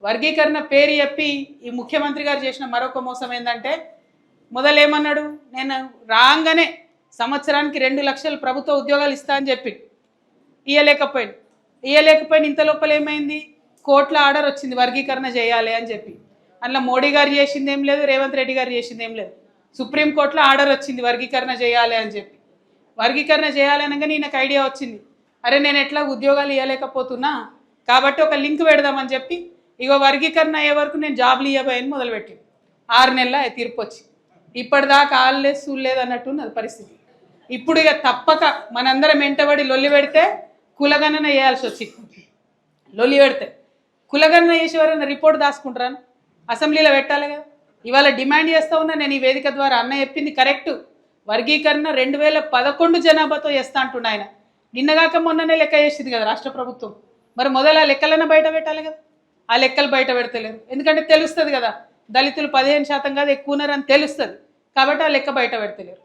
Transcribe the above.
వర్గీకరణ పేరు చెప్పి ఈ ముఖ్యమంత్రి గారు చేసిన మరొక మోసం ఏంటంటే మొదలేమన్నాడు, నేను రాగానే సంవత్సరానికి 2 లక్షలు ప్రభుత్వ ఉద్యోగాలు ఇస్తా అని చెప్పి ఇయ్యలేకపోయిన ఇంత లోపల ఏమైంది, కోర్టుల ఆర్డర్ వచ్చింది వర్గీకరణ చేయాలి అని చెప్పి. అందులో మోడీ గారు చేసింది ఏం లేదు, రేవంత్ రెడ్డి గారు చేసింది ఏం లేదు. సుప్రీంకోర్టులో ఆర్డర్ వచ్చింది వర్గీకరణ చేయాలి అని చెప్పి. వర్గీకరణ చేయాలి అనగానే ఈయనకు ఐడియా వచ్చింది, అరే నేను ఎట్లా ఉద్యోగాలు ఇవ్వలేకపోతున్నా కాబట్టి ఒక లింక్ పెడదామని చెప్పి ఇగో వర్గీకరణ అయ్యే వరకు నేను జాబ్లు ఇవ్వబోయని మొదలుపెట్టి 6 నెలల తీర్పు వచ్చి ఇప్పటిదాకా ఆల్లేదు సూళ్ళలేదు అన్నట్టున్నది పరిస్థితి. ఇప్పుడు ఇక తప్పక మనందరం వెంటబడి లొల్లి పెడితే కులగణన చేయాల్సి వచ్చింది. లొల్లి పెడితే కులగణన చేసేవారైనా రిపోర్ట్ దాచుకుంటారాను, అసెంబ్లీలో పెట్టాలి కదా. ఇవాళ డిమాండ్ చేస్తూ ఉన్నా నేను ఈ వేదిక ద్వారా, అన్న చెప్పింది కరెక్టు, వర్గీకరణ 2011 జనాభాతో చేస్తా అంటున్నా ఆయన. నిన్నగాక మొన్ననే లెక్క చేసింది కదా రాష్ట్ర ప్రభుత్వం. మరి మొదలు ఆ లెక్కలన్నా బయట పెట్టాలి కదా. ఆ లెక్కలు బయట పెడతలేరు, ఎందుకంటే తెలుస్తుంది కదా దళితులు 15% కాదు ఎక్కువ ఉన్నారని తెలుస్తుంది కాబట్టి ఆ లెక్క బయట పెడతలేరు.